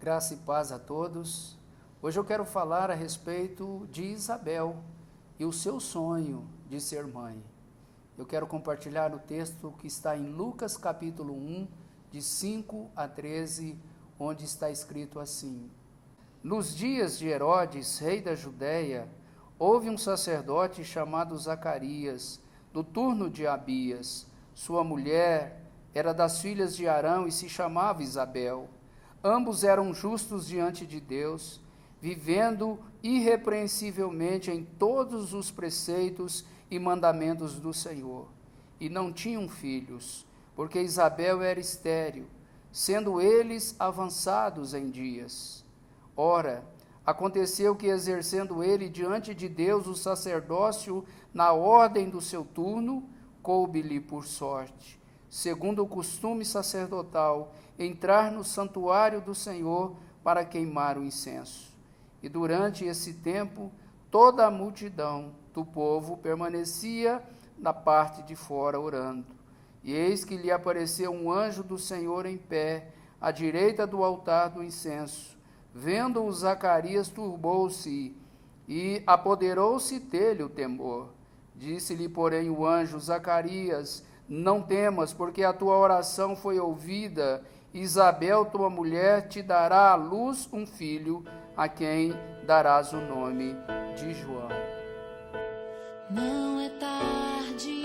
Graça e paz a todos. Hoje eu quero falar a respeito de Isabel e o seu sonho de ser mãe. Eu quero compartilhar o texto que está em Lucas capítulo 1, de 5 a 13, onde está escrito assim: Nos dias de Herodes, rei da Judéia, houve um sacerdote chamado Zacarias, do turno de Abias. Sua mulher era das filhas de Arão e se chamava Isabel. Ambos eram justos diante de Deus, vivendo irrepreensivelmente em todos os preceitos e mandamentos do Senhor. E não tinham filhos, porque Isabel era estéril, sendo eles avançados em dias. Ora, aconteceu que, exercendo ele diante de Deus o sacerdócio na ordem do seu turno, coube-lhe por sorte, segundo o costume sacerdotal, entrar no santuário do Senhor para queimar o incenso. E durante esse tempo, toda a multidão do povo permanecia na parte de fora orando. E eis que lhe apareceu um anjo do Senhor em pé, à direita do altar do incenso. Vendo-o, Zacarias turbou-se e apoderou-se dele o temor. Disse-lhe, porém, o anjo: Zacarias, não temas, porque a tua oração foi ouvida. Isabel, tua mulher, te dará à luz um filho, a quem darás o nome de João. Não é tarde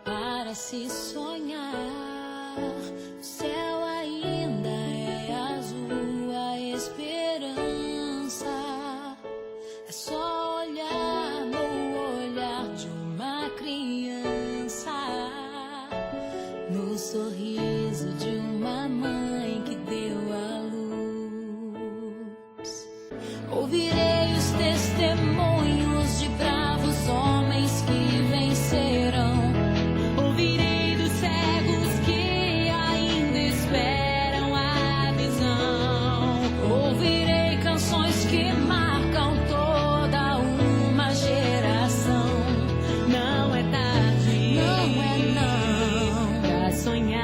para se sonhar, o céu ainda é azul, a esperança é só olhar no olhar de uma criança, no sorriso de uma mãe que deu à luz. Ouvirei os testemunhos de bravos homens que vencerão. Ouvirei dos cegos que ainda esperam a visão. Ouvirei canções que marcam toda uma geração. Não é tarde, não é não, pra sonhar.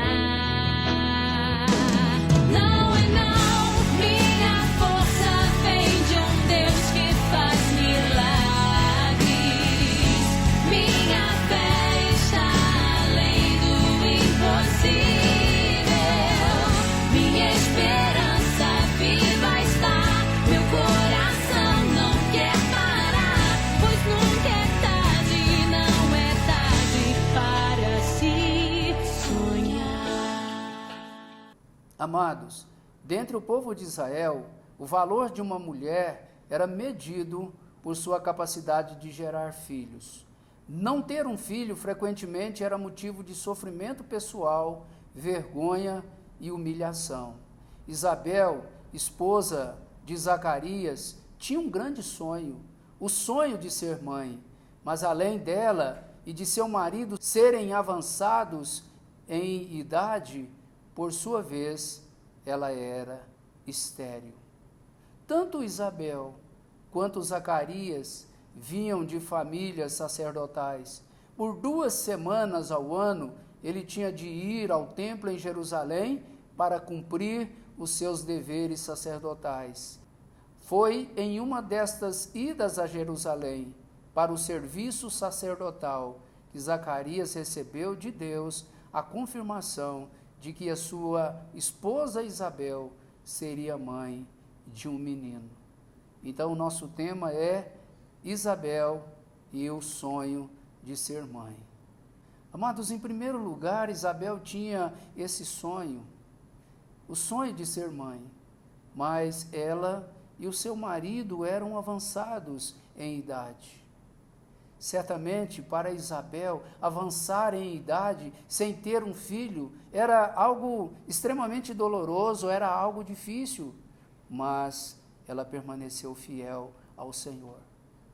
Não é não, minha força vem de um Deus que faz milagres. Minha fé está além do impossível. Minha esperança viva está. Meu coração não quer parar, pois nunca é tarde, não é tarde para se sonhar. Amados, dentre o povo de Israel, o valor de uma mulher era medido por sua capacidade de gerar filhos. Não ter um filho frequentemente era motivo de sofrimento pessoal, vergonha e humilhação. Isabel, esposa de Zacarias, tinha um grande sonho, o sonho de ser mãe, mas além dela e de seu marido serem avançados em idade, por sua vez, ela era estéril. Tanto Isabel quanto Zacarias vinham de famílias sacerdotais. Por 2 semanas ao ano, ele tinha de ir ao templo em Jerusalém para cumprir os seus deveres sacerdotais. Foi em uma destas idas a Jerusalém para o serviço sacerdotal que Zacarias recebeu de Deus a confirmação de que a sua esposa Isabel seria mãe de um menino. Então o nosso tema é Isabel e o sonho de ser mãe. Amados, em primeiro lugar, Isabel tinha esse sonho, o sonho de ser mãe, mas ela e o seu marido eram avançados em idade. Certamente, para Isabel, avançar em idade sem ter um filho era algo extremamente doloroso, era algo difícil, mas ela permaneceu fiel ao Senhor.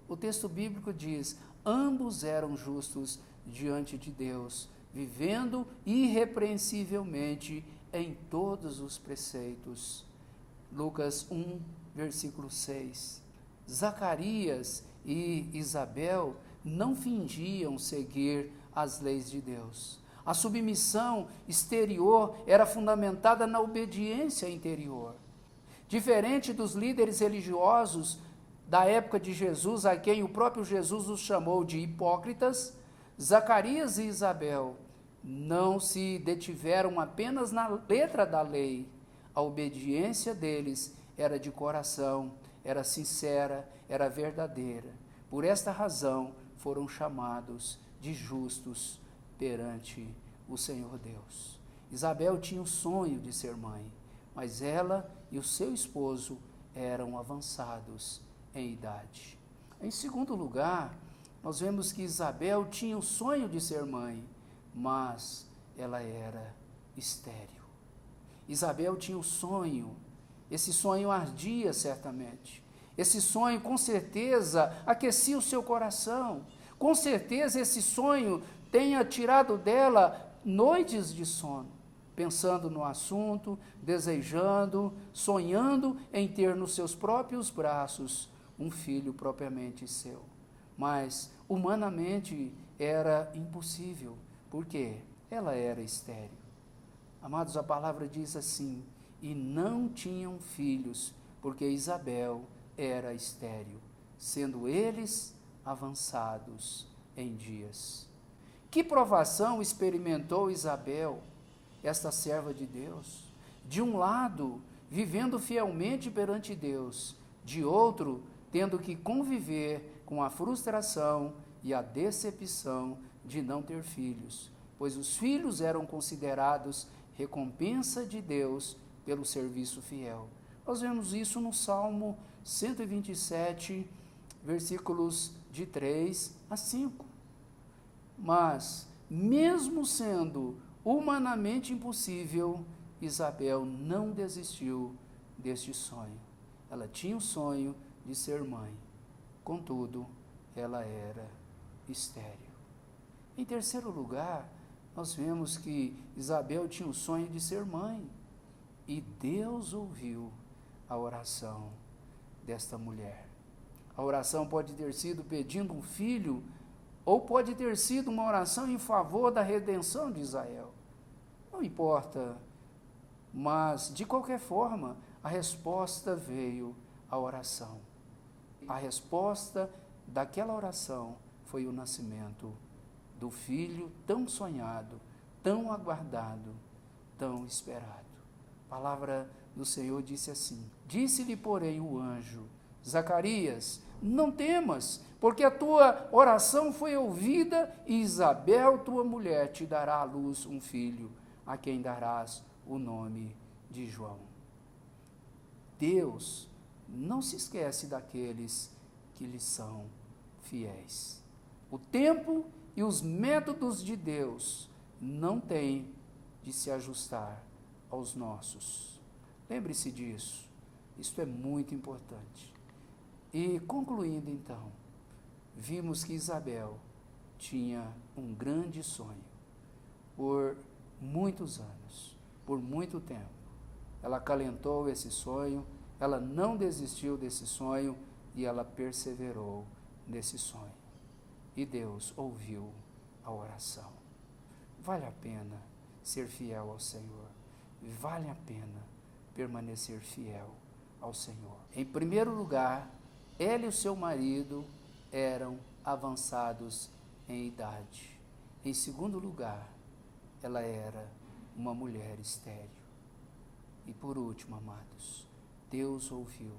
O texto bíblico diz: ambos eram justos diante de Deus, vivendo irrepreensivelmente em todos os preceitos. Lucas 1, versículo 6. Zacarias e Isabel não fingiam seguir as leis de Deus. A submissão exterior era fundamentada na obediência interior. Diferente dos líderes religiosos da época de Jesus, a quem o próprio Jesus os chamou de hipócritas, Zacarias e Isabel não se detiveram apenas na letra da lei. A obediência deles era de coração, era sincera, era verdadeira. Por esta razão foram chamados de justos perante o Senhor Deus. Isabel tinha o sonho de ser mãe, mas ela e o seu esposo eram avançados em idade. Em segundo lugar, nós vemos que Isabel tinha o sonho de ser mãe, mas ela era estéril. Isabel tinha o sonho, esse sonho ardia certamente. Esse sonho com certeza aquecia o seu coração. Com certeza esse sonho tenha tirado dela noites de sono, pensando no assunto, desejando, sonhando em ter nos seus próprios braços um filho propriamente seu. Mas, humanamente, era impossível, porque ela era estéril. Amados, a palavra diz assim, e não tinham filhos, porque Isabel era estéril, sendo eles avançados em dias. Que provação experimentou Isabel, esta serva de Deus? De um lado, vivendo fielmente perante Deus, de outro, tendo que conviver com a frustração e a decepção de não ter filhos, pois os filhos eram considerados recompensa de Deus pelo serviço fiel. Nós vemos isso no Salmo 127, versículos de 3 a 5. Mas, mesmo sendo humanamente impossível, Isabel não desistiu deste sonho. Ela tinha o sonho de ser mãe, contudo, ela era estéril. Em terceiro lugar, nós vemos que Isabel tinha o sonho de ser mãe, e Deus ouviu a oração desta mulher. A oração pode ter sido pedindo um filho, ou pode ter sido uma oração em favor da redenção de Israel. Não importa, mas, de qualquer forma, a resposta veio à oração. A resposta daquela oração foi o nascimento do filho tão sonhado, tão aguardado, tão esperado. A palavra do Senhor disse assim: disse-lhe, porém, o anjo, Zacarias, não temas, porque a tua oração foi ouvida, e Isabel, tua mulher, te dará à luz um filho, a quem darás o nome de João. Deus não se esquece daqueles que lhe são fiéis. O tempo e os métodos de Deus não têm de se ajustar aos nossos. Lembre-se disso. Isto é muito importante. E concluindo então, vimos que Isabel tinha um grande sonho. Por muitos anos, por muito tempo, ela acalentou esse sonho, ela não desistiu desse sonho e ela perseverou nesse sonho. E Deus ouviu a oração. Vale a pena ser fiel ao Senhor. Vale a pena permanecer fiel ao Senhor. Em primeiro lugar, ela e o seu marido eram avançados em idade. Em segundo lugar, ela era uma mulher estéril. E por último, amados, Deus ouviu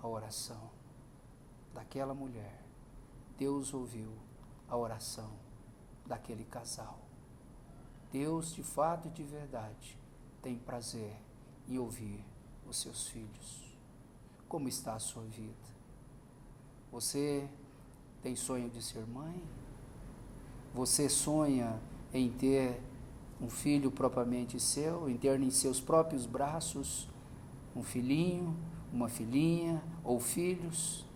a oração daquela mulher. Deus ouviu a oração daquele casal. Deus, de fato e de verdade, tem prazer em ouvir os seus filhos. Como está a sua vida? Você tem sonho de ser mãe? Você sonha em ter um filho propriamente seu, em ter em seus próprios braços um filhinho, uma filhinha ou filhos?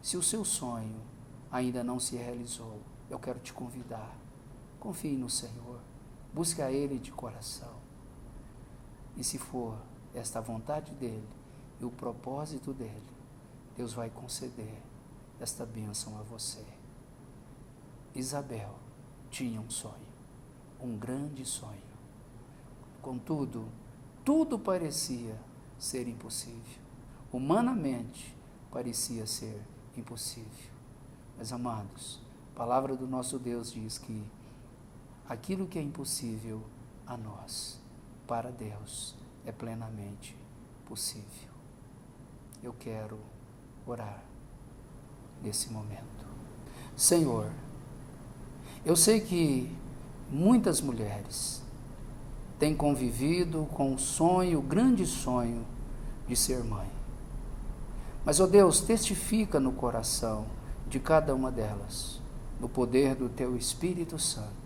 Se o seu sonho ainda não se realizou, eu quero te convidar. Confie no Senhor, busque a Ele de coração. E se for esta a vontade dEle e o propósito dEle, Deus vai conceder esta bênção a você. Isabel tinha um sonho. um grande sonho. Contudo, tudo parecia ser impossível. Humanamente, parecia ser impossível. Mas, amados, a palavra do nosso Deus diz que aquilo que é impossível a nós, para Deus, é plenamente possível. Eu quero orar nesse momento. Senhor, eu sei que muitas mulheres têm convivido com o sonho, o grande sonho de ser mãe. Mas, ó Deus, testifica no coração de cada uma delas, no poder do Teu Espírito Santo.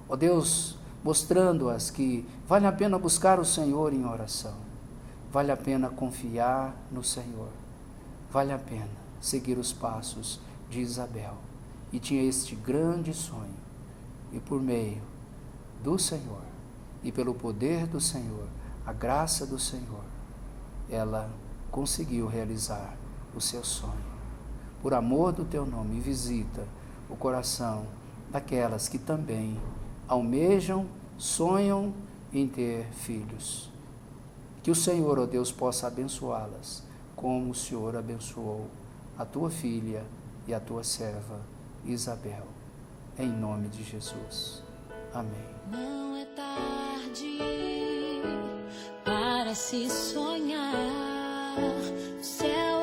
Ó Deus, mostrando-as que vale a pena buscar o Senhor em oração, vale a pena confiar no Senhor, vale a pena seguir os passos de Isabel. E tinha este grande sonho, e por meio do Senhor, e pelo poder do Senhor, a graça do Senhor, ela conseguiu realizar o seu sonho. Por amor do Teu nome, visita o coração daquelas que também almejam, sonham em ter filhos. Que o Senhor, ó Deus, possa abençoá-las, como o Senhor abençoou a Tua filha e a Tua serva Isabel. Em nome de Jesus. Amém. Não é tarde para se sonhar. O céu